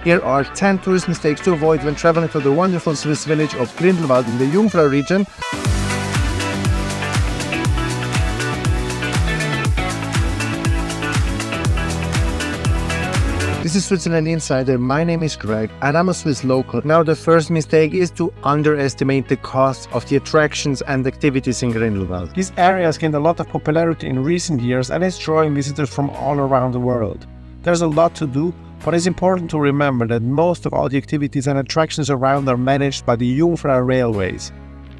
Here are 10 tourist mistakes to avoid when traveling to the wonderful Swiss village of Grindelwald in the Jungfrau region. This is Switzerland Insider. My name is Greg and I'm a Swiss local. Now the first mistake is to underestimate the cost of the attractions and activities in Grindelwald. This area has gained a lot of popularity in recent years and is drawing visitors from all around the world. There's a lot to do, but it's important to remember that most of all the activities and attractions around are managed by the Jungfrau Railways.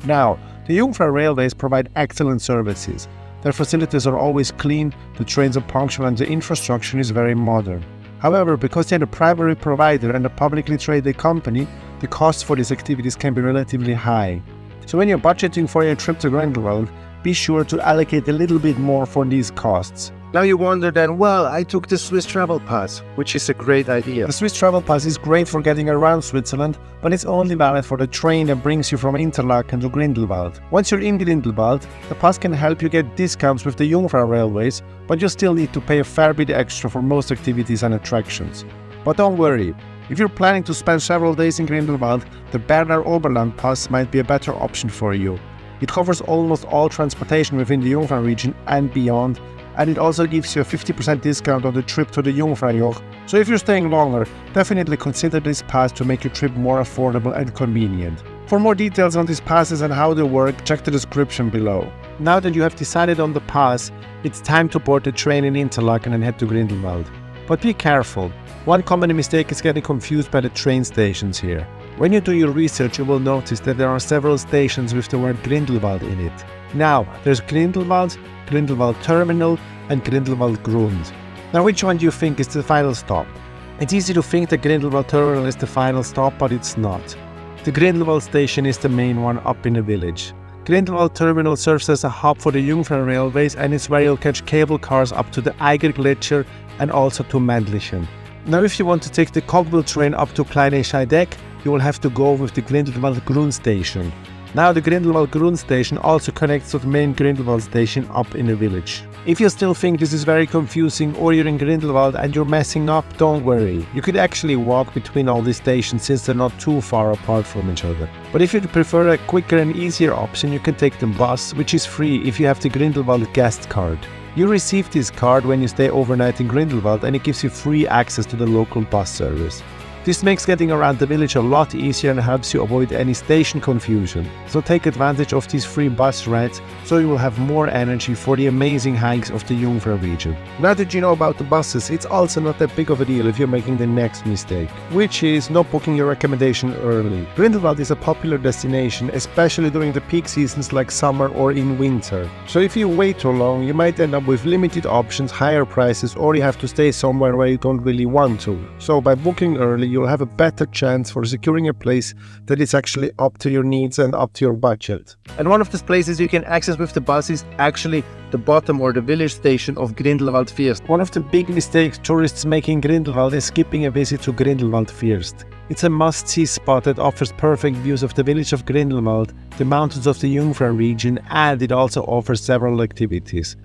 Now, the Jungfrau Railways provide excellent services. Their facilities are always clean, the trains are punctual and the infrastructure is very modern. However, because they're a private provider and a publicly traded company, the costs for these activities can be relatively high. So when you're budgeting for your trip to Grindelwald, be sure to allocate a little bit more for these costs. Now you wonder then, well, I took the Swiss Travel Pass, which is a great idea. The Swiss Travel Pass is great for getting around Switzerland, but it's only valid for the train that brings you from Interlaken to Grindelwald. Once you're in Grindelwald, the pass can help you get discounts with the Jungfrau Railways, but you still need to pay a fair bit extra for most activities and attractions. But don't worry, if you're planning to spend several days in Grindelwald, the Berner Oberland Pass might be a better option for you. It covers almost all transportation within the Jungfrau region and beyond, and it also gives you a 50% discount on the trip to the Jungfrau Joch. So if you're staying longer, definitely consider this pass to make your trip more affordable and convenient. For more details on these passes and how they work, check the description below. Now that you have decided on the pass, it's time to board the train in Interlaken and head to Grindelwald. But be careful. One common mistake is getting confused by the train stations here. When you do your research, you will notice that there are several stations with the word Grindelwald in it. Now, there's Grindelwald, Grindelwald Terminal and Grindelwald Grund. Now which one do you think is the final stop? It's easy to think that Grindelwald Terminal is the final stop, but it's not. The Grindelwald station is the main one up in the village. Grindelwald Terminal serves as a hub for the Jungfrau Railways and it's where you'll catch cable cars up to the Eiger Gletscher and also to Männlichen. Now if you want to take the cogwheel train up to Kleine Scheideck, you will have to go with the Grindelwald Grund station. Now the Grindelwald Grund station also connects to the main Grindelwald station up in the village. If you still think this is very confusing or you're in Grindelwald and you're messing up, don't worry. You could actually walk between all these stations since they're not too far apart from each other. But if you prefer a quicker and easier option, you can take the bus, which is free if you have the Grindelwald guest card. You receive this card when you stay overnight in Grindelwald and it gives you free access to the local bus service. This makes getting around the village a lot easier and helps you avoid any station confusion. So take advantage of these free bus rides so you will have more energy for the amazing hikes of the Jungfrau region. Now that you know about the buses, it's also not that big of a deal if you're making the next mistake, which is not booking your accommodation early. Grindelwald is a popular destination, especially during the peak seasons like summer or in winter. So if you wait too long, you might end up with limited options, higher prices, or you have to stay somewhere where you don't really want to. So by booking early, you'll have a better chance for securing a place that is actually up to your needs and up to your budget. And one of these places you can access with the bus is actually the bottom or the village station of Grindelwald First. One of the big mistakes tourists make in Grindelwald is skipping a visit to Grindelwald First. It's a must-see spot that offers perfect views of the village of Grindelwald, the mountains of the Jungfrau region, and it also offers several activities.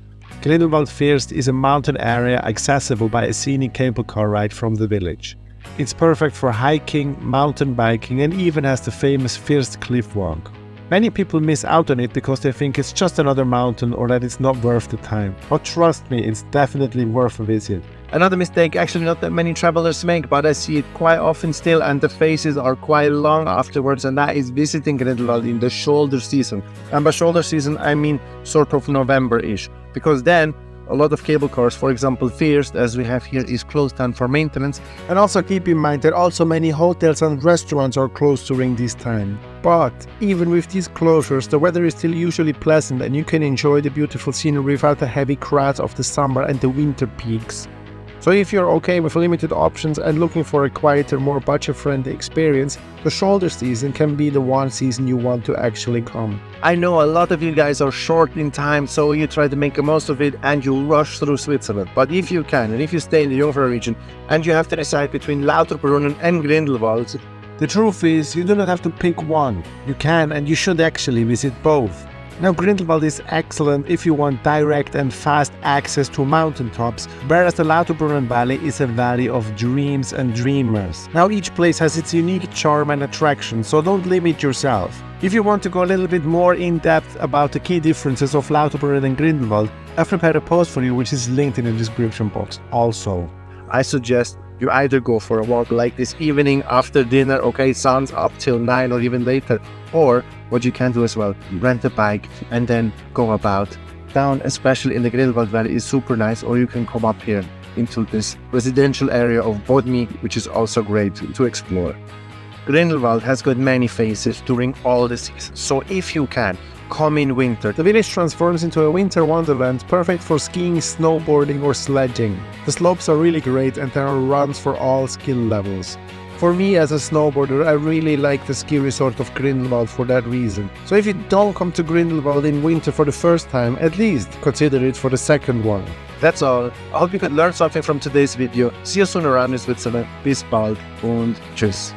Grindelwald First is a mountain area accessible by a scenic cable car ride from the village. It's perfect for hiking, mountain biking and even has the famous First Cliff Walk. Many people miss out on it because they think it's just another mountain or that it's not worth the time. But trust me, it's definitely worth a visit. Another mistake actually not that many travelers make, but I see it quite often still and the faces are quite long afterwards, and that is visiting Grindelwald in the shoulder season. And by shoulder season I mean sort of November-ish, because then a lot of cable cars, for example First, as we have here, is closed down for maintenance. And also keep in mind that also many hotels and restaurants are closed during this time. But even with these closures, the weather is still usually pleasant and you can enjoy the beautiful scenery without the heavy crowds of the summer and the winter peaks. So if you're okay with limited options and looking for a quieter, more budget-friendly experience, the shoulder season can be the one season you want to actually come. I know a lot of you guys are short in time, so you try to make the most of it and you rush through Switzerland. But if you can, and if you stay in the Jungfrau region, and you have to decide between Lauterbrunnen and Grindelwald, the truth is you do not have to pick one. You can and you should actually visit both. Now, Grindelwald is excellent if you want direct and fast access to mountaintops, whereas the Lauterbrunnen Valley is a valley of dreams and dreamers. Now, each place has its unique charm and attraction, so don't limit yourself. If you want to go a little bit more in depth about the key differences of Lauterbrunnen and Grindelwald, I've prepared a post for you which is linked in the description box also. I suggest you either go for a walk like this evening after dinner, okay, sun's up till 9 or even later, or what you can do as well, rent a bike and then go about. Down, especially in the Grindelwald Valley, is super nice, or you can come up here into this residential area of Bodmi, which is also great to explore. Grindelwald has got many faces during all the seasons, so if you can, come in winter. The village transforms into a winter wonderland, perfect for skiing, snowboarding or sledging. The slopes are really great and there are runs for all skill levels. For me as a snowboarder, I really like the ski resort of Grindelwald for that reason. So if you don't come to Grindelwald in winter for the first time, at least consider it for the second one. That's all. I hope you could learn something from today's video. See you soon around in Switzerland. Bis bald und tschüss.